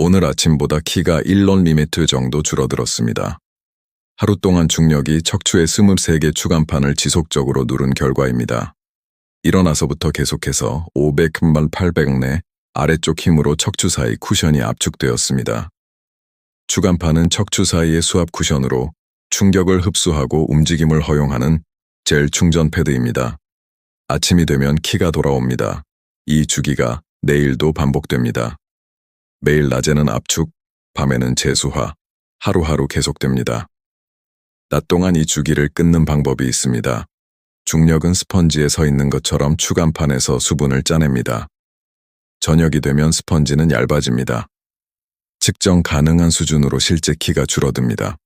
오늘 아침보다 키가 1mm 정도 줄어들었습니다. 하루 동안 중력이 척추의 23개 추간판을 지속적으로 누른 결과입니다. 일어나서부터 계속해서 500, 800 내 아래쪽 힘으로 척추 사이 쿠션이 압축되었습니다. 추간판은 척추 사이의 수압 쿠션으로 충격을 흡수하고 움직임을 허용하는 젤 충전 패드입니다. 아침이 되면 키가 돌아옵니다. 이 주기가 내일도 반복됩니다. 매일 낮에는 압축, 밤에는 재수화, 하루하루 계속됩니다. 낮 동안 이 주기를 끊는 방법이 있습니다. 중력은 스펀지에 서 있는 것처럼 추간판에서 수분을 짜냅니다. 저녁이 되면 스펀지는 얇아집니다. 측정 가능한 수준으로 실제 키가 줄어듭니다.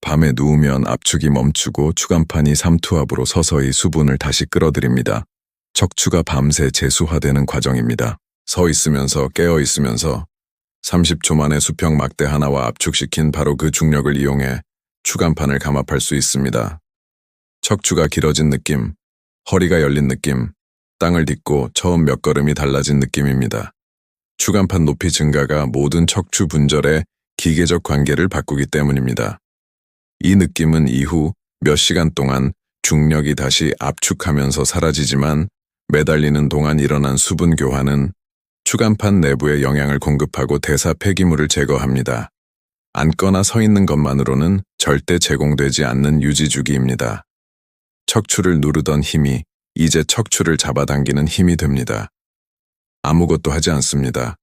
밤에 누우면 압축이 멈추고 추간판이 삼투압으로 서서히 수분을 다시 끌어들입니다. 척추가 밤새 재수화되는 과정입니다. 서 있으면서 깨어 있으면서 30초 만에 수평 막대 하나와 압축시킨 바로 그 중력을 이용해 추간판을 감압할 수 있습니다. 척추가 길어진 느낌, 허리가 열린 느낌, 땅을 딛고 처음 몇 걸음이 달라진 느낌입니다. 추간판 높이 증가가 모든 척추 분절의 기계적 관계를 바꾸기 때문입니다. 이 느낌은 이후 몇 시간 동안 중력이 다시 압축하면서 사라지지만 매달리는 동안 일어난 수분 교환은 추간판 내부에 영향을 공급하고 대사 폐기물을 제거합니다. 앉거나 서 있는 것만으로는 절대 제공되지 않는 유지주기입니다. 척추를 누르던 힘이 이제 척추를 잡아당기는 힘이 됩니다. 아무것도 하지 않습니다.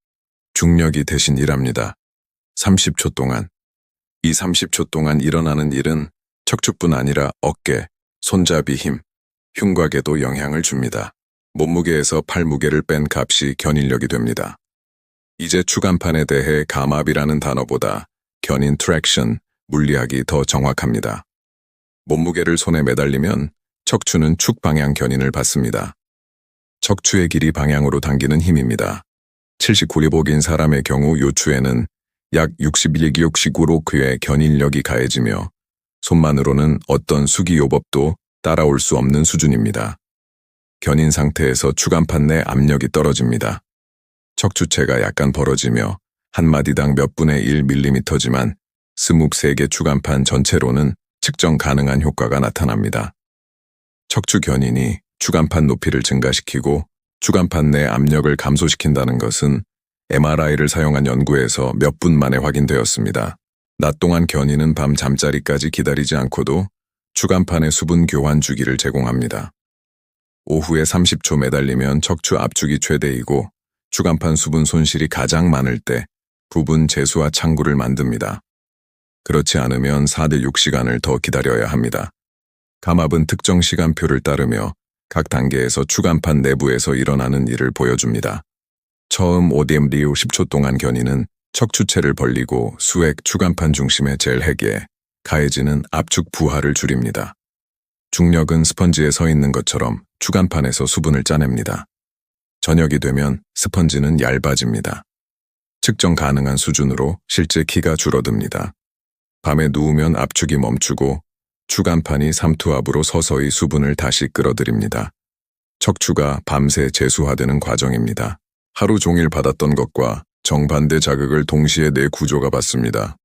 중력이 대신 일합니다. 30초 동안. 이 30초 동안 일어나는 일은 척추뿐 아니라 어깨, 손잡이 힘, 흉곽에도 영향을 줍니다. 몸무게에서 팔무게를 뺀 값이 견인력이 됩니다. 이제 추간판에 대해 감압이라는 단어보다 견인 트랙션, 물리학이 더 정확합니다. 몸무게를 손에 매달리면 척추는 축방향 견인을 받습니다. 척추의 길이 방향으로 당기는 힘입니다. 79리복인 사람의 경우 요추에는 약 61-65의 견인력이 가해지며 손만으로는 어떤 수기요법도 따라올 수 없는 수준입니다. 견인 상태에서 추간판 내 압력이 떨어집니다. 척추체가 약간 벌어지며 한 마디당 몇 분의 1mm지만 23개 추간판 전체로는 측정 가능한 효과가 나타납니다. 척추 견인이 추간판 높이를 증가시키고 추간판 내 압력을 감소시킨다는 것은 MRI를 사용한 연구에서 몇 분 만에 확인되었습니다. 낮 동안 견인은 밤 잠자리까지 기다리지 않고도 추간판의 수분 교환 주기를 제공합니다. 오후에 30초 매달리면 척추 압축이 최대이고 추간판 수분 손실이 가장 많을 때 부분 재수화 창구를 만듭니다. 그렇지 않으면 4-6시간을 더 기다려야 합니다. 감압은 특정 시간표를 따르며 각 단계에서 추간판 내부에서 일어나는 일을 보여줍니다. 처음 ODMD 후 10초 동안 견인은 척추체를 벌리고 수액 추간판 중심의 젤 핵에 가해지는 압축 부하를 줄입니다. 중력은 스펀지에 서 있는 것처럼 추간판에서 수분을 짜냅니다. 저녁이 되면 스펀지는 얇아집니다. 측정 가능한 수준으로 실제 키가 줄어듭니다. 밤에 누우면 압축이 멈추고 추간판이 삼투압으로 서서히 수분을 다시 끌어들입니다. 척추가 밤새 재수화되는 과정입니다. 하루 종일 받았던 것과 정반대 자극을 동시에 내 구조가 받습니다.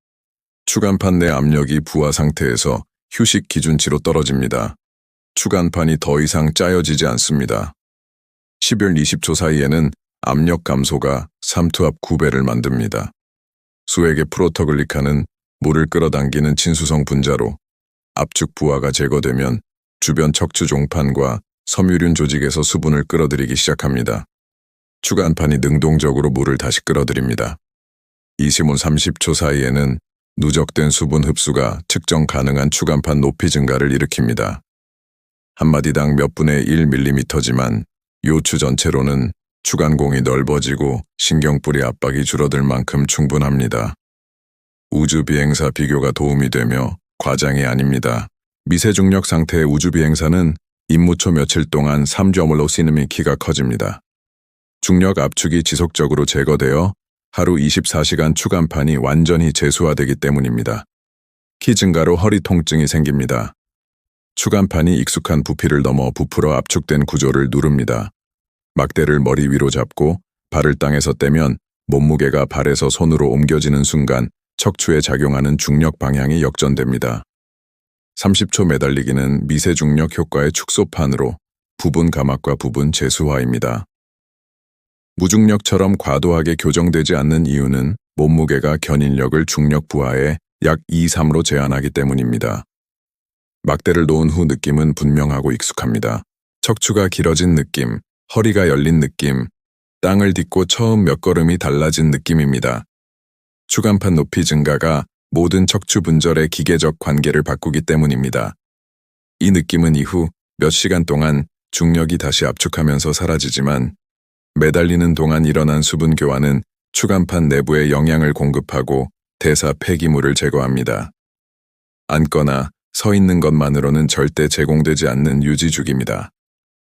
추간판 내 압력이 부하 상태에서 휴식 기준치로 떨어집니다. 추간판이 더 이상 짜여지지 않습니다. 10열 20초 사이에는 압력 감소가 삼투압 9배를 만듭니다. 수액의 프로터글리칸은 물을 끌어당기는 친수성 분자로 압축 부하가 제거되면 주변 척추 종판과 섬유륜 조직에서 수분을 끌어들이기 시작합니다. 추간판이 능동적으로 물을 다시 끌어들입니다. 20분 30초 사이에는 누적된 수분 흡수가 측정 가능한 추간판 높이 증가를 일으킵니다. 한 마디당 몇 분의 1mm지만 요추 전체로는 추간공이 넓어지고 신경뿌리 압박이 줄어들 만큼 충분합니다. 우주비행사 비교가 도움이 되며 과장이 아닙니다. 미세중력 상태의 우주비행사는 임무초 며칠 동안 3점으로 쓰는 키가 커집니다. 중력 압축이 지속적으로 제거되어 하루 24시간 추간판이 완전히 재수화되기 때문입니다. 키 증가로 허리 통증이 생깁니다. 추간판이 익숙한 부피를 넘어 부풀어 압축된 구조를 누릅니다. 막대를 머리 위로 잡고 발을 땅에서 떼면 몸무게가 발에서 손으로 옮겨지는 순간 척추에 작용하는 중력 방향이 역전됩니다. 30초 매달리기는 미세중력 효과의 축소판으로 부분 감압과 부분 재수화입니다. 무중력처럼 과도하게 교정되지 않는 이유는 몸무게가 견인력을 중력 부하에 약 2-3로 제한하기 때문입니다. 막대를 놓은 후 느낌은 분명하고 익숙합니다. 척추가 길어진 느낌, 허리가 열린 느낌, 땅을 딛고 처음 몇 걸음이 달라진 느낌입니다. 추간판 높이 증가가 모든 척추 분절의 기계적 관계를 바꾸기 때문입니다. 이 느낌은 이후 몇 시간 동안 중력이 다시 압축하면서 사라지지만 매달리는 동안 일어난 수분 교환은 추간판 내부에 영양을 공급하고 대사 폐기물을 제거합니다. 앉거나 서 있는 것만으로는 절대 제공되지 않는 유지죽입니다.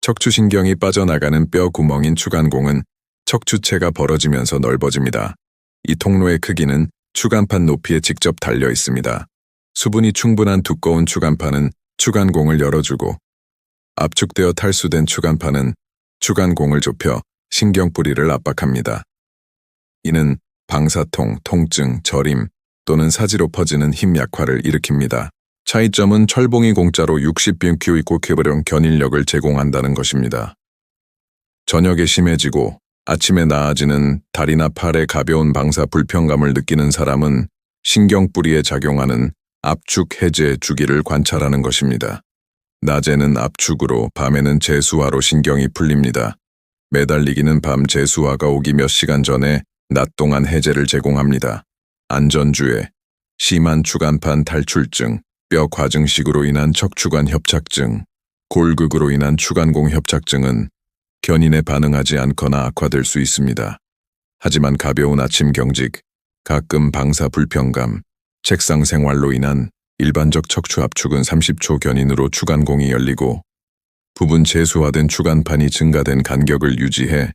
척추신경이 빠져나가는 뼈 구멍인 추간공은 척추체가 벌어지면서 넓어집니다. 이 통로의 크기는 추간판 높이에 직접 달려 있습니다. 수분이 충분한 두꺼운 추간판은 추간공을 열어주고 압축되어 탈수된 추간판은 추간공을 좁혀 신경뿌리를 압박합니다. 이는 방사통, 통증, 저림 또는 사지로 퍼지는 힘 약화를 일으킵니다. 차이점은 철봉이 공짜로 60BQ 이코케브령 견인력을 제공한다는 것입니다. 저녁에 심해지고 아침에 나아지는 다리나 팔에 가벼운 방사 불편감을 느끼는 사람은 신경뿌리에 작용하는 압축 해제 주기를 관찰하는 것입니다. 낮에는 압축으로 밤에는 재수화로 신경이 풀립니다. 매달리기는 밤 재수화가 오기 몇 시간 전에 낮 동안 해제를 제공합니다. 안전주의, 심한 추간판 탈출증, 뼈 과증식으로 인한 척추관 협착증, 골극으로 인한 추간공 협착증은 견인에 반응하지 않거나 악화될 수 있습니다. 하지만 가벼운 아침 경직, 가끔 방사 불편감, 책상 생활로 인한 일반적 척추 압축은 30초 견인으로 추간공이 열리고 부분 재수화된 추간판이 증가된 간격을 유지해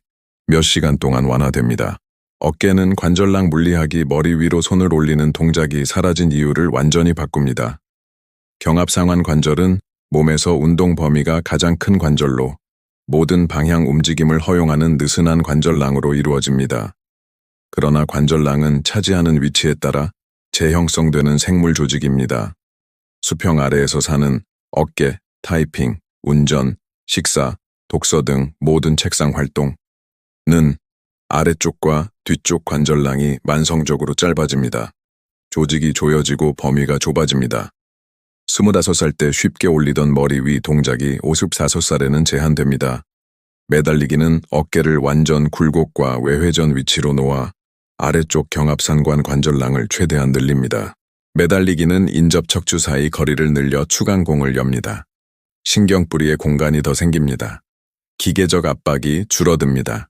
몇 시간 동안 완화됩니다. 어깨는 관절낭 물리학이 머리 위로 손을 올리는 동작이 사라진 이유를 완전히 바꿉니다. 경합상완 관절은 몸에서 운동 범위가 가장 큰 관절로 모든 방향 움직임을 허용하는 느슨한 관절낭으로 이루어집니다. 그러나 관절낭은 차지하는 위치에 따라 재형성되는 생물 조직입니다. 수평 아래에서 사는 어깨, 타이핑, 운전, 식사, 독서 등 모든 책상 활동은 아래쪽과 뒤쪽 관절낭이 만성적으로 짧아집니다. 조직이 조여지고 범위가 좁아집니다. 25살 때 쉽게 올리던 머리 위 동작이 55살에는 제한됩니다. 매달리기는 어깨를 완전 굴곡과 외회전 위치로 놓아 아래쪽 경합상관 관절낭을 최대한 늘립니다. 매달리기는 인접 척추 사이 거리를 늘려 추간공을 엽니다. 신경뿌리에 공간이 더 생깁니다. 기계적 압박이 줄어듭니다.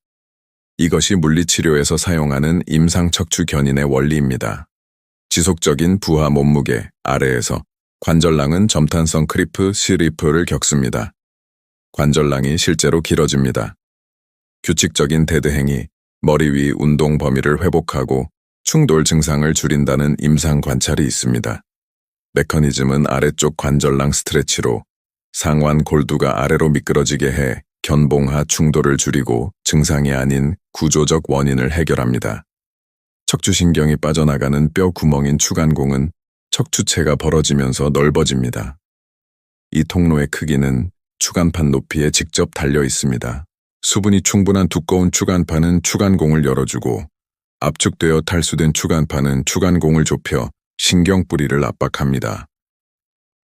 이것이 물리치료에서 사용하는 임상척추 견인의 원리입니다. 지속적인 부하 몸무게 아래에서 관절낭은 점탄성 크리프, 시리프를 겪습니다. 관절낭이 실제로 길어집니다. 규칙적인 데드행이 머리 위 운동 범위를 회복하고 충돌 증상을 줄인다는 임상 관찰이 있습니다. 메커니즘은 아래쪽 관절낭 스트레치로 상완 골두가 아래로 미끄러지게 해 견봉하 충돌을 줄이고 증상이 아닌 구조적 원인을 해결합니다. 척추신경이 빠져나가는 뼈 구멍인 추간공은 척추체가 벌어지면서 넓어집니다. 이 통로의 크기는 추간판 높이에 직접 달려 있습니다. 수분이 충분한 두꺼운 추간판은 추간공을 열어주고 압축되어 탈수된 추간판은 추간공을 좁혀 신경뿌리를 압박합니다.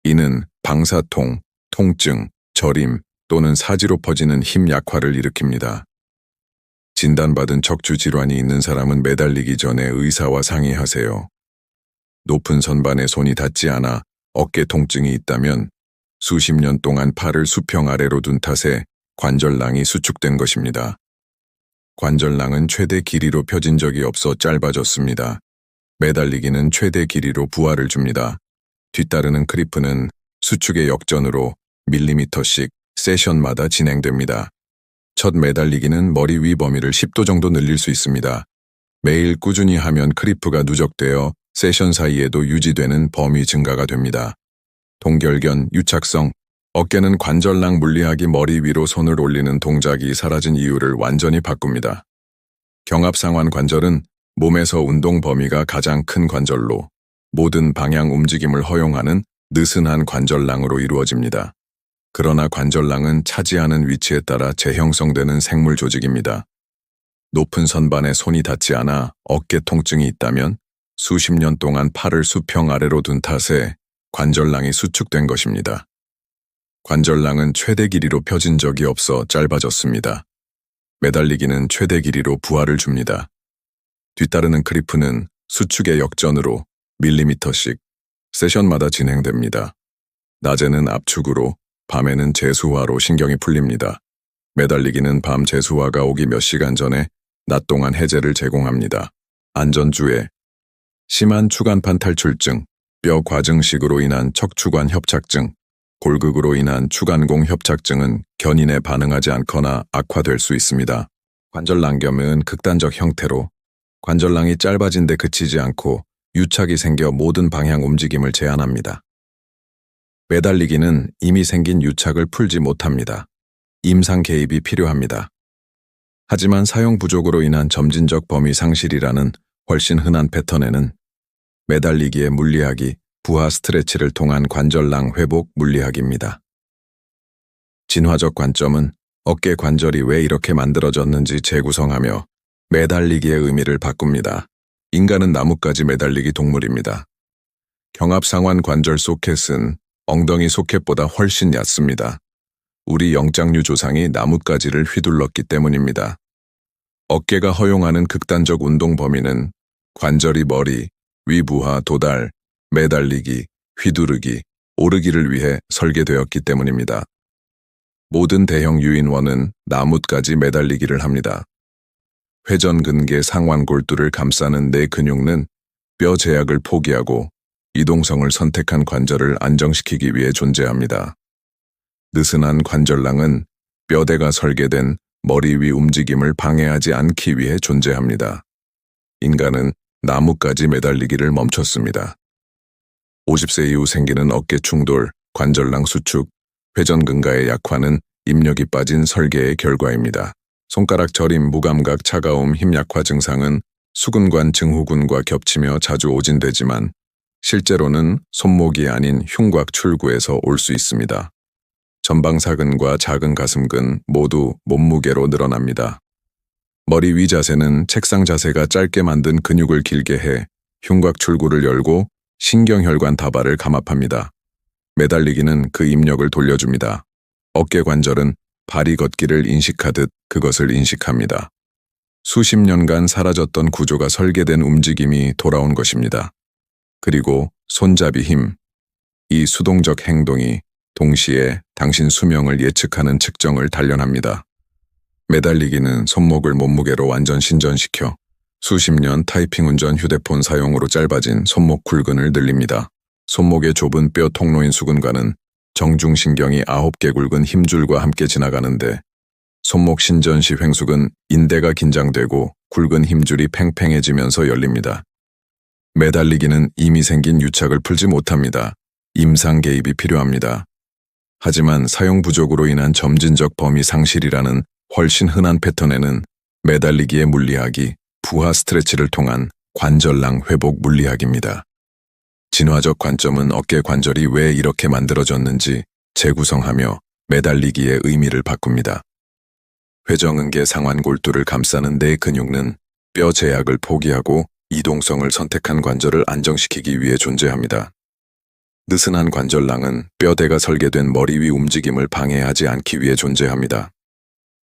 이는 방사통, 통증, 저림 또는 사지로 퍼지는 힘 약화를 일으킵니다. 진단받은 척추 질환이 있는 사람은 매달리기 전에 의사와 상의하세요. 높은 선반에 손이 닿지 않아 어깨 통증이 있다면 수십 년 동안 팔을 수평 아래로 둔 탓에 관절낭이 수축된 것입니다. 관절낭은 최대 길이로 펴진 적이 없어 짧아졌습니다. 매달리기는 최대 길이로 부하를 줍니다. 뒤따르는 크리프는 수축의 역전으로 밀리미터씩 세션마다 진행됩니다. 첫 매달리기는 머리 위 범위를 10도 정도 늘릴 수 있습니다. 매일 꾸준히 하면 크리프가 누적되어 세션 사이에도 유지되는 범위 증가가 됩니다. 동결견, 유착성, 어깨는 관절낭 물리학이 머리 위로 손을 올리는 동작이 사라진 이유를 완전히 바꿉니다. 경합상완 관절은 몸에서 운동 범위가 가장 큰 관절로 모든 방향 움직임을 허용하는 느슨한 관절낭으로 이루어집니다. 그러나 관절낭은 차지하는 위치에 따라 재형성되는 생물 조직입니다. 높은 선반에 손이 닿지 않아 어깨 통증이 있다면 수십 년 동안 팔을 수평 아래로 둔 탓에 관절낭이 수축된 것입니다. 관절낭은 최대 길이로 펴진 적이 없어 짧아졌습니다. 매달리기는 최대 길이로 부하를 줍니다. 뒤따르는 크리프는 수축의 역전으로 밀리미터씩 세션마다 진행됩니다. 낮에는 압축으로, 밤에는 재수화로 신경이 풀립니다. 매달리기는 밤 재수화가 오기 몇 시간 전에 낮 동안 해제를 제공합니다. 안전주의, 심한 추간판 탈출증, 뼈 과증식으로 인한 척추관 협착증, 골극으로 인한 추간공 협착증은 견인에 반응하지 않거나 악화될 수 있습니다. 관절낭겸은 극단적 형태로 관절낭이 짧아진 데 그치지 않고 유착이 생겨 모든 방향 움직임을 제한합니다. 매달리기는 이미 생긴 유착을 풀지 못합니다. 임상 개입이 필요합니다. 하지만 사용 부족으로 인한 점진적 범위 상실이라는 훨씬 흔한 패턴에는 매달리기의 물리학이 부하 스트레치를 통한 관절낭 회복 물리학입니다. 진화적 관점은 어깨 관절이 왜 이렇게 만들어졌는지 재구성하며 매달리기의 의미를 바꿉니다. 인간은 나뭇가지 매달리기 동물입니다. 경합상완 관절 소켓은 엉덩이 소켓보다 훨씬 얕습니다. 우리 영장류 조상이 나뭇가지를 휘둘렀기 때문입니다. 어깨가 허용하는 극단적 운동 범위는 관절이 머리, 위부하, 도달, 매달리기, 휘두르기, 오르기를 위해 설계되었기 때문입니다. 모든 대형 유인원은 나뭇가지 매달리기를 합니다. 회전근개 상완골두를 감싸는 내 근육은 뼈 제약을 포기하고 이동성을 선택한 관절을 안정시키기 위해 존재합니다. 느슨한 관절낭은 뼈대가 설계된 머리 위 움직임을 방해하지 않기 위해 존재합니다. 인간은 나뭇가지 매달리기를 멈췄습니다. 50세 이후 생기는 어깨 충돌, 관절낭 수축, 회전근가의 약화는 입력이 빠진 설계의 결과입니다. 손가락 저림, 무감각, 차가움, 힘 약화 증상은 수근관 증후군과 겹치며 자주 오진되지만 실제로는 손목이 아닌 흉곽 출구에서 올 수 있습니다. 전방사근과 작은 가슴근 모두 몸무게로 늘어납니다. 머리 위 자세는 책상 자세가 짧게 만든 근육을 길게 해 흉곽 출구를 열고 신경혈관 다발을 감압합니다. 매달리기는 그 입력을 돌려줍니다. 어깨 관절은 발이 걷기를 인식하듯 그것을 인식합니다. 수십 년간 사라졌던 구조가 설계된 움직임이 돌아온 것입니다. 그리고 손잡이 힘, 이 수동적 행동이 동시에 당신 수명을 예측하는 측정을 단련합니다. 매달리기는 손목을 몸무게로 완전 신전시켜 수십 년 타이핑 운전 휴대폰 사용으로 짧아진 손목 굴근을 늘립니다. 손목의 좁은 뼈 통로인 수근관은 정중신경이 9개 굵은 힘줄과 함께 지나가는데 손목 신전시 횡숙은 인대가 긴장되고 굵은 힘줄이 팽팽해지면서 열립니다. 매달리기는 이미 생긴 유착을 풀지 못합니다. 임상 개입이 필요합니다. 하지만 사용 부족으로 인한 점진적 범위 상실이라는 훨씬 흔한 패턴에는 매달리기의 물리학이 부하 스트레치를 통한 관절낭 회복 물리학입니다. 진화적 관점은 어깨 관절이 왜 이렇게 만들어졌는지 재구성하며 매달리기의 의미를 바꿉니다. 회전근개 상완골두를 감싸는 내 근육은 뼈 제약을 포기하고 이동성을 선택한 관절을 안정시키기 위해 존재합니다. 느슨한 관절낭은 뼈대가 설계된 머리 위 움직임을 방해하지 않기 위해 존재합니다.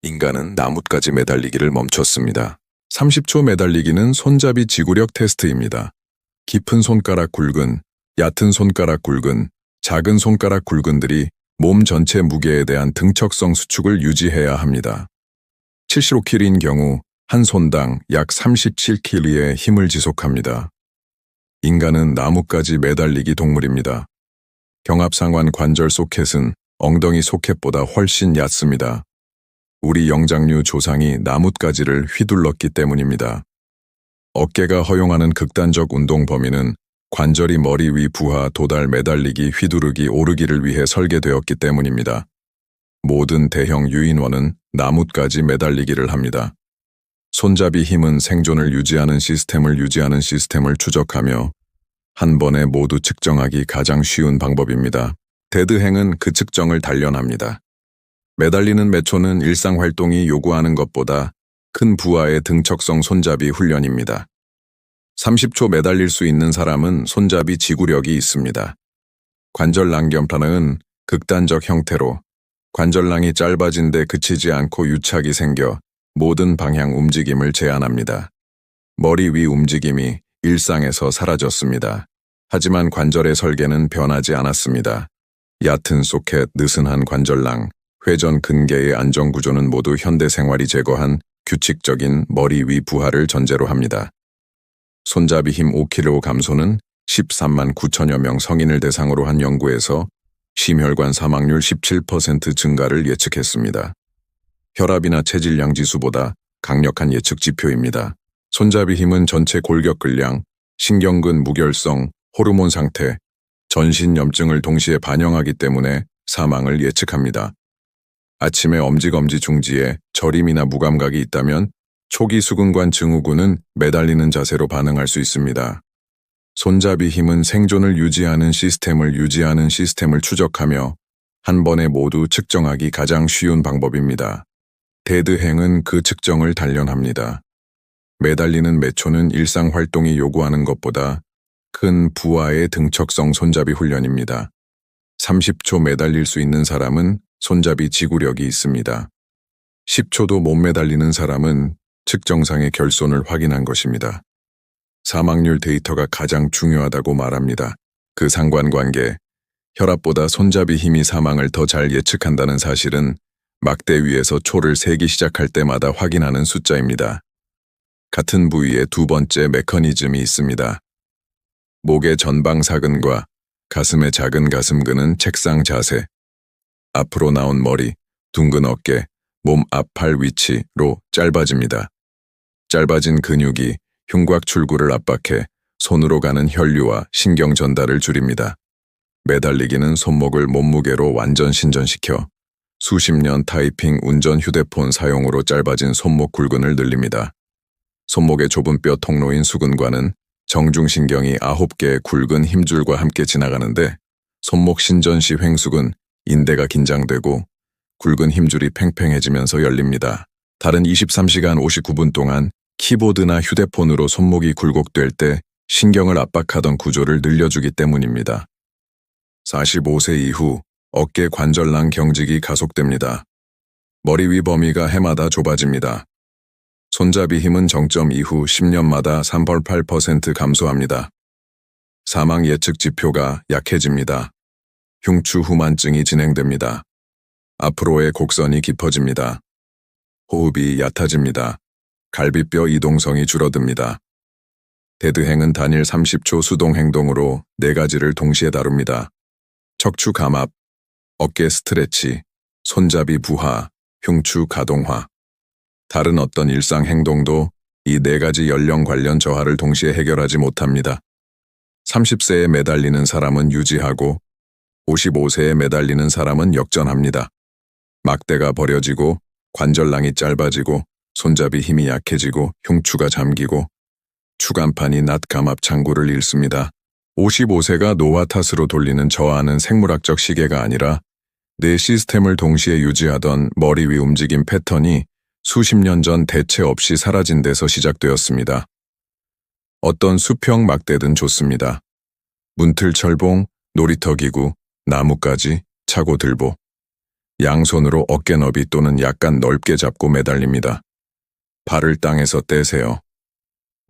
인간은 나뭇가지 매달리기를 멈췄습니다. 30초 매달리기는 손잡이 지구력 테스트입니다. 깊은 손가락 굵은, 얕은 손가락 굵은, 작은 손가락 굵은들이 몸 전체 무게에 대한 등척성 수축을 유지해야 합니다. 75kg인 경우 한 손당 약 37kg의 힘을 지속합니다. 인간은 나뭇가지 매달리기 동물입니다. 경합상완 관절 소켓은 엉덩이 소켓보다 훨씬 얕습니다. 우리 영장류 조상이 나뭇가지를 휘둘렀기 때문입니다. 어깨가 허용하는 극단적 운동 범위는 관절이 머리 위 부하, 도달, 매달리기, 휘두르기, 오르기를 위해 설계되었기 때문입니다. 모든 대형 유인원은 나뭇가지 매달리기를 합니다. 손잡이 힘은 생존을 유지하는 시스템을 추적하며 한 번에 모두 측정하기 가장 쉬운 방법입니다. 데드행은 그 측정을 단련합니다. 매달리는 매초는 일상 활동이 요구하는 것보다 큰 부하의 등척성 손잡이 훈련입니다. 30초 매달릴 수 있는 사람은 손잡이 지구력이 있습니다. 관절낭 견판은 극단적 형태로 관절낭이 짧아진 데 그치지 않고 유착이 생겨 모든 방향 움직임을 제한합니다. 머리 위 움직임이 일상에서 사라졌습니다. 하지만 관절의 설계는 변하지 않았습니다. 얕은 소켓, 느슨한 관절낭, 회전 근개의 안정구조는 모두 현대 생활이 제거한 규칙적인 머리 위 부하를 전제로 합니다. 손잡이 힘 5kg 감소는 13만 9천여 명 성인을 대상으로 한 연구에서 심혈관 사망률 17% 증가를 예측했습니다. 혈압이나 체질량 지수보다 강력한 예측 지표입니다. 손잡이 힘은 전체 골격 근량, 신경근 무결성, 호르몬 상태, 전신 염증을 동시에 반영하기 때문에 사망을 예측합니다. 아침에 엄지검지 중지에 저림이나 무감각이 있다면 초기 수근관 증후군은 매달리는 자세로 반응할 수 있습니다. 손잡이 힘은 생존을 유지하는 시스템을 추적하며 한 번에 모두 측정하기 가장 쉬운 방법입니다. 데드행은 그 측정을 단련합니다. 매달리는 매초는 일상 활동이 요구하는 것보다 큰 부하의 등척성 손잡이 훈련입니다. 30초 매달릴 수 있는 사람은 손잡이 지구력이 있습니다. 10초도 못 매달리는 사람은 측정상의 결손을 확인한 것입니다. 사망률 데이터가 가장 중요하다고 말합니다. 그 상관관계, 혈압보다 손잡이 힘이 사망을 더 잘 예측한다는 사실은 막대 위에서 초를 세기 시작할 때마다 확인하는 숫자입니다. 같은 부위에 두 번째 메커니즘이 있습니다. 목의 전방사근과 가슴의 작은 가슴근은 책상 자세, 앞으로 나온 머리, 둥근 어깨, 몸 앞 팔 위치로 짧아집니다. 짧아진 근육이 흉곽 출구를 압박해 손으로 가는 혈류와 신경 전달을 줄입니다. 매달리기는 손목을 몸무게로 완전 신전시켜 수십 년 타이핑, 운전, 휴대폰 사용으로 짧아진 손목 굴근을 늘립니다. 손목의 좁은 뼈 통로인 수근관은 정중신경이 9개의 굵은 힘줄과 함께 지나가는데 손목 신전 시 횡수근, 인대가 긴장되고 굵은 힘줄이 팽팽해지면서 열립니다. 다른 23시간 59분 동안 키보드나 휴대폰으로 손목이 굴곡될 때 신경을 압박하던 구조를 늘려주기 때문입니다. 45세 이후 어깨 관절낭 경직이 가속됩니다. 머리 위 범위가 해마다 좁아집니다. 손잡이 힘은 정점 이후 10년마다 3.8% 감소합니다. 사망 예측 지표가 약해집니다. 흉추 후만증이 진행됩니다. 앞으로의 곡선이 깊어집니다. 호흡이 얕아집니다. 갈비뼈 이동성이 줄어듭니다. 데드행은 단일 30초 수동 행동으로 4가지를 동시에 다룹니다. 척추 감압, 어깨 스트레치, 손잡이 부하, 흉추 가동화. 다른 어떤 일상 행동도 이 4가지 연령 관련 저하를 동시에 해결하지 못합니다. 30세에 매달리는 사람은 유지하고 55세에 매달리는 사람은 역전합니다. 막대가 버려지고 관절낭이 짧아지고 손잡이 힘이 약해지고 흉추가 잠기고 추간판이 낮 감압 창구를 잃습니다. 55세가 노화 탓으로 돌리는 저하는 생물학적 시계가 아니라 내 시스템을 동시에 유지하던 머리 위 움직임 패턴이 수십 년 전 대체 없이 사라진 데서 시작되었습니다. 어떤 수평 막대든 좋습니다. 문틀 철봉, 놀이터 기구, 나뭇가지, 차고 들보. 양손으로 어깨 너비 또는 약간 넓게 잡고 매달립니다. 발을 땅에서 떼세요.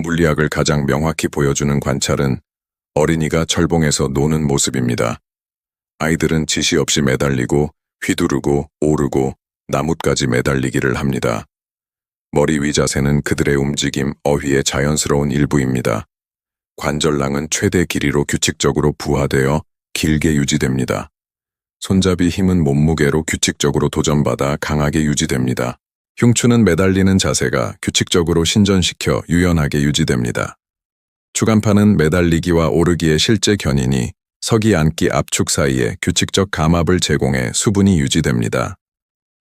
물리학을 가장 명확히 보여주는 관찰은 어린이가 철봉에서 노는 모습입니다. 아이들은 지시 없이 매달리고 휘두르고 오르고 나뭇가지 매달리기를 합니다. 머리 위 자세는 그들의 움직임, 어휘의 자연스러운 일부입니다. 관절낭은 최대 길이로 규칙적으로 부하되어 길게 유지됩니다. 손잡이 힘은 몸무게로 규칙적으로 도전받아 강하게 유지됩니다. 흉추는 매달리는 자세가 규칙적으로 신전시켜 유연하게 유지됩니다. 추간판은 매달리기와 오르기의 실제 견인이 서기 앉기 압축 사이에 규칙적 감압을 제공해 수분이 유지됩니다.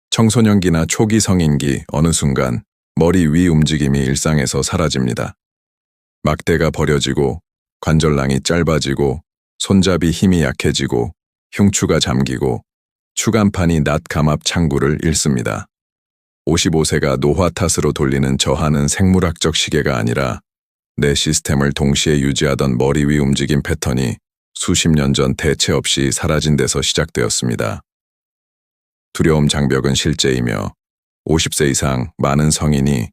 청소년기나 초기 성인기 어느 순간 머리 위 움직임이 일상에서 사라집니다. 막대가 버려지고 관절낭이 짧아지고 손잡이 힘이 약해지고 흉추가 잠기고 추간판이 낮 감압 창구를 잃습니다. 55세가 노화 탓으로 돌리는 저하는 생물학적 시계가 아니라 내 시스템을 동시에 유지하던 머리 위 움직임 패턴이 수십 년 전 대체 없이 사라진 데서 시작되었습니다. 두려움 장벽은 실제이며 50세 이상 많은 성인이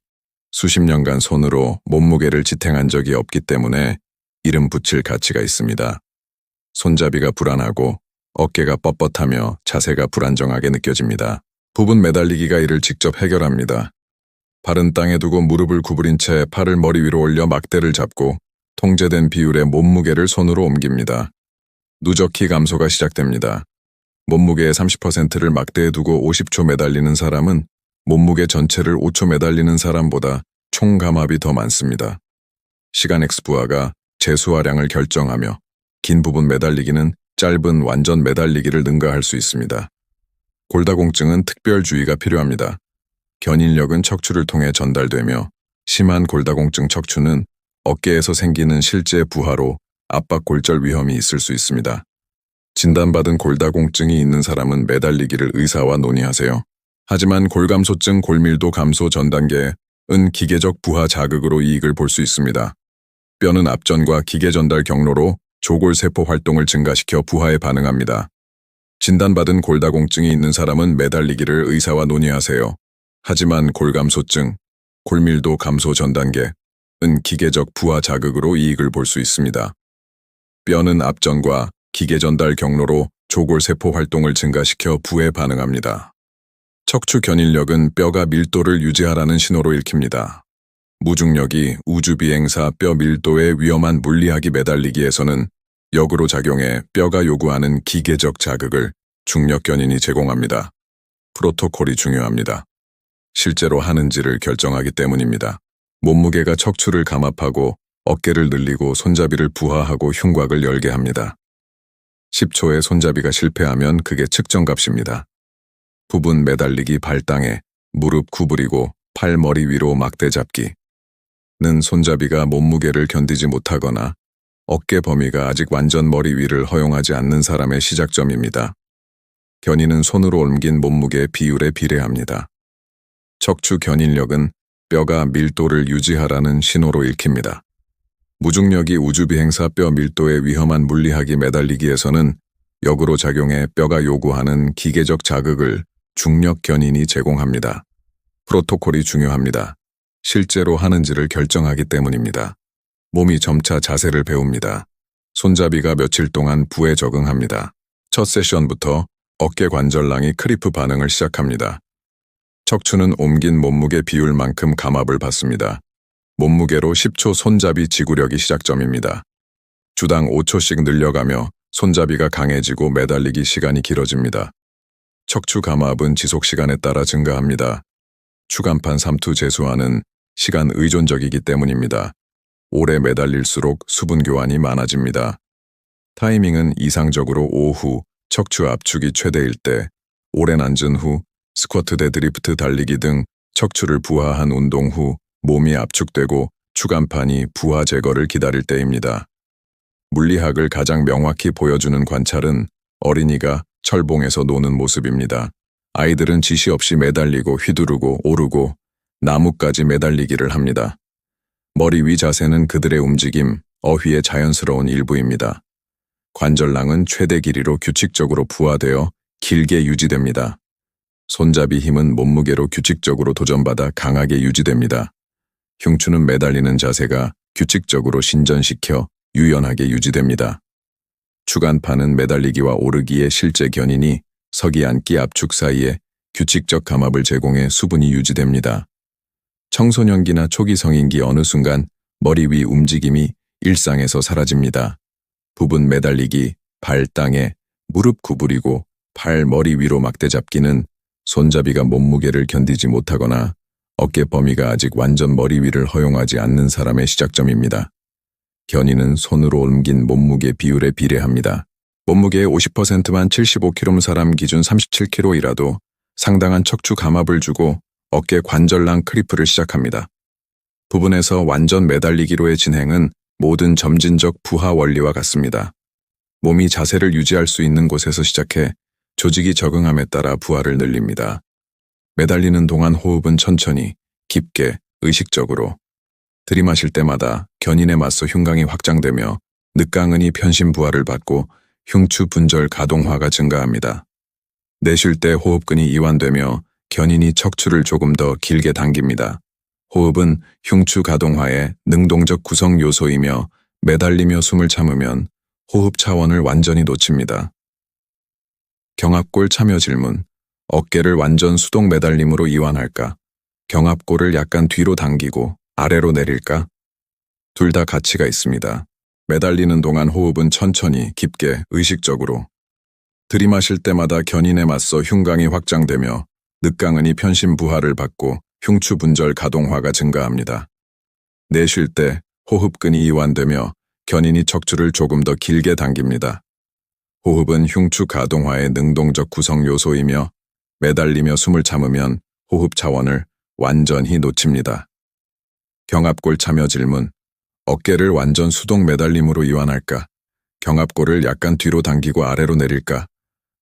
수십 년간 손으로 몸무게를 지탱한 적이 없기 때문에 이름 붙일 가치가 있습니다. 손잡이가 불안하고 어깨가 뻣뻣하며 자세가 불안정하게 느껴집니다. 부분 매달리기가 이를 직접 해결합니다. 발은 땅에 두고 무릎을 구부린 채 팔을 머리 위로 올려 막대를 잡고 통제된 비율의 몸무게를 손으로 옮깁니다. 누적히 감소가 시작됩니다. 몸무게의 30%를 막대에 두고 50초 매달리는 사람은 몸무게 전체를 5초 매달리는 사람보다 총 감압이 더 많습니다. 시간 X 부하가 재수화량을 결정하며 긴 부분 매달리기는 짧은 완전 매달리기를 능가할 수 있습니다. 골다공증은 특별 주의가 필요합니다. 견인력은 척추를 통해 전달되며 심한 골다공증 척추는 어깨에서 생기는 실제 부하로 압박 골절 위험이 있을 수 있습니다. 진단받은 골다공증이 있는 사람은 매달리기를 의사와 논의하세요. 하지만 골감소증 골밀도 감소 전 단계은 기계적 부하 자극으로 이익을 볼 수 있습니다. 뼈는 앞전과 기계 전달 경로로 조골세포 활동을 증가시켜 부하에 반응합니다. 진단받은 골다공증이 있는 사람은 매달리기를 의사와 논의하세요. 하지만 골감소증, 골밀도 감소 전 단계은 기계적 부하 자극으로 이익을 볼 수 있습니다. 뼈는 앞전과 기계 전달 경로로 조골세포 활동을 증가시켜 부에 반응합니다. 척추 견인력은 뼈가 밀도를 유지하라는 신호로 읽힙니다. 무중력이 우주비행사 뼈 밀도의 위험한 물리학이 매달리기에서는 역으로 작용해 뼈가 요구하는 기계적 자극을 중력 견인이 제공합니다. 프로토콜이 중요합니다. 실제로 하는지를 결정하기 때문입니다. 몸무게가 척추를 감압하고 어깨를 늘리고 손잡이를 부하하고 흉곽을 열게 합니다. 10초의 손잡이가 실패하면 그게 측정값입니다. 부분 매달리기 발당에 무릎 구부리고 팔 머리 위로 막대 잡기. 는 손잡이가 몸무게를 견디지 못하거나 어깨 범위가 아직 완전 머리 위를 허용하지 않는 사람의 시작점입니다. 견인은 손으로 옮긴 몸무게 비율에 비례합니다. 척추 견인력은 뼈가 밀도를 유지하라는 신호로 읽힙니다. 무중력이 우주비행사 뼈 밀도의 위험한 물리학이 매달리기에서는 역으로 작용해 뼈가 요구하는 기계적 자극을 중력 견인이 제공합니다. 프로토콜이 중요합니다. 실제로 하는지를 결정하기 때문입니다. 몸이 점차 자세를 배웁니다. 손잡이가 며칠 동안 부에 적응합니다. 첫 세션부터 어깨 관절낭이 크리프 반응을 시작합니다. 척추는 옮긴 몸무게 비율만큼 감압을 받습니다. 몸무게로 10초 손잡이 지구력이 시작점입니다. 주당 5초씩 늘려가며 손잡이가 강해지고 매달리기 시간이 길어집니다. 척추 감압은 지속 시간에 따라 증가합니다. 추간판 삼투 재수화는 시간 의존적이기 때문입니다. 오래 매달릴수록 수분 교환이 많아집니다. 타이밍은 이상적으로 오후 척추 압축이 최대일 때, 오랜 앉은 후, 스쿼트 데드리프트 달리기 등 척추를 부하한 운동 후 몸이 압축되고 추간판이 부하 제거를 기다릴 때입니다. 물리학을 가장 명확히 보여주는 관찰은 어린이가 철봉에서 노는 모습입니다. 아이들은 지시 없이 매달리고 휘두르고 오르고 나무까지 매달리기를 합니다. 머리 위 자세는 그들의 움직임, 어휘의 자연스러운 일부입니다. 관절낭은 최대 길이로 규칙적으로 부하되어 길게 유지됩니다. 손잡이 힘은 몸무게로 규칙적으로 도전받아 강하게 유지됩니다. 흉추는 매달리는 자세가 규칙적으로 신전시켜 유연하게 유지됩니다. 추간판은 매달리기와 오르기의 실제 견인이 서기 앉기 압축 사이에 규칙적 감압을 제공해 수분이 유지됩니다. 청소년기나 초기 성인기 어느 순간 머리 위 움직임이 일상에서 사라집니다. 부분 매달리기, 발 땅에 무릎 구부리고 팔 머리 위로 막대 잡기는 손잡이가 몸무게를 견디지 못하거나 어깨 범위가 아직 완전 머리 위를 허용하지 않는 사람의 시작점입니다. 견인은 손으로 옮긴 몸무게 비율에 비례합니다. 몸무게의 50%만 75kg 사람 기준 37kg이라도 상당한 척추 감압을 주고 어깨 관절낭 크리프를 시작합니다. 부분에서 완전 매달리기로의 진행은 모든 점진적 부하 원리와 같습니다. 몸이 자세를 유지할 수 있는 곳에서 시작해 조직이 적응함에 따라 부하를 늘립니다. 매달리는 동안 호흡은 천천히, 깊게, 의식적으로. 들이마실 때마다 견인에 맞서 흉곽이 확장되며 늑강은이 편심 부하를 받고 흉추 분절 가동화가 증가합니다. 내쉴 때 호흡근이 이완되며 견인이 척추를 조금 더 길게 당깁니다. 호흡은 흉추 가동화의 능동적 구성 요소이며 매달리며 숨을 참으면 호흡 차원을 완전히 놓칩니다. 경합골 참여 질문. 어깨를 완전 수동 매달림으로 이완할까? 경합골을 약간 뒤로 당기고 아래로 내릴까? 둘 다 가치가 있습니다. 매달리는 동안 호흡은 천천히, 깊게, 의식적으로. 들이마실 때마다 견인에 맞서 흉곽이 확장되며 늑강은이 편심 부하를 받고 흉추 분절 가동화가 증가합니다. 내쉴 때 호흡근이 이완되며 견인이 척추를 조금 더 길게 당깁니다. 호흡은 흉추 가동화의 능동적 구성 요소이며 매달리며 숨을 참으면 호흡 차원을 완전히 놓칩니다. 경합골 참여 질문. 어깨를 완전 수동 매달림으로 이완할까? 경합골을 약간 뒤로 당기고 아래로 내릴까?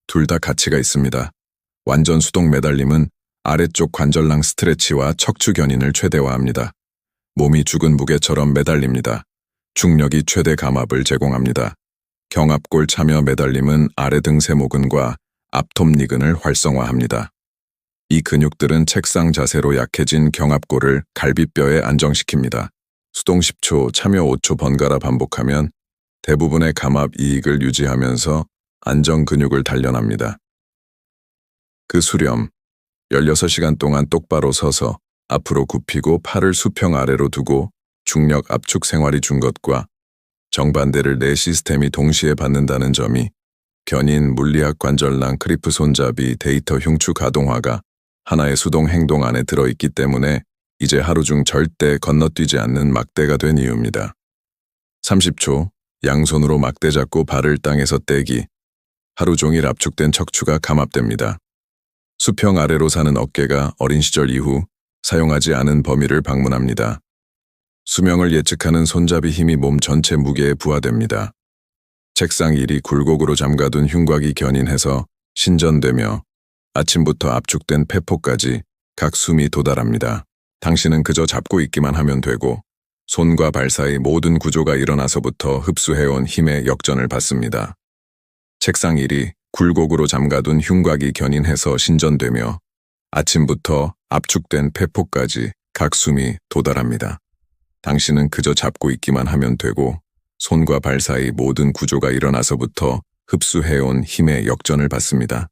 둘 다 가치가 있습니다. 완전 수동 매달림은 아래쪽 관절낭 스트레치와 척추 견인을 최대화합니다. 몸이 죽은 무게처럼 매달립니다. 중력이 최대 감압을 제공합니다. 경합골 참여 매달림은 아래 등세모근과 앞톱니근을 활성화합니다. 이 근육들은 책상 자세로 약해진 경합골을 갈비뼈에 안정시킵니다. 수동 10초, 참여 5초 번갈아 반복하면 대부분의 감압 이익을 유지하면서 안정 근육을 단련합니다. 그 수렴, 16시간 동안 똑바로 서서 앞으로 굽히고 팔을 수평 아래로 두고 중력 압축 생활이 준 것과 정반대를 네 시스템이 동시에 받는다는 점이 견인, 물리학 관절낭, 크리프 손잡이, 데이터 흉추 가동화가 하나의 수동 행동 안에 들어있기 때문에 이제 하루 중 절대 건너뛰지 않는 막대가 된 이유입니다. 30초, 양손으로 막대 잡고 발을 땅에서 떼기. 하루 종일 압축된 척추가 감압됩니다. 수평 아래로 사는 어깨가 어린 시절 이후 사용하지 않은 범위를 방문합니다. 수명을 예측하는 손잡이 힘이 몸 전체 무게에 부하됩니다. 책상 일이 굴곡으로 잠가둔 흉곽이 견인해서 신전되며 아침부터 압축된 폐포까지 각 숨이 도달합니다. 당신은 그저 잡고 있기만 하면 되고 손과 발 사이 모든 구조가 일어나서부터 흡수해온 힘의 역전을 받습니다. 책상 일이 굴곡으로 잠가둔 흉곽이 견인해서 신전되며 아침부터 압축된 폐포까지 각 숨이 도달합니다. 당신은 그저 잡고 있기만 하면 되고 손과 발 사이 모든 구조가 일어나서부터 흡수해온 힘의 역전을 받습니다.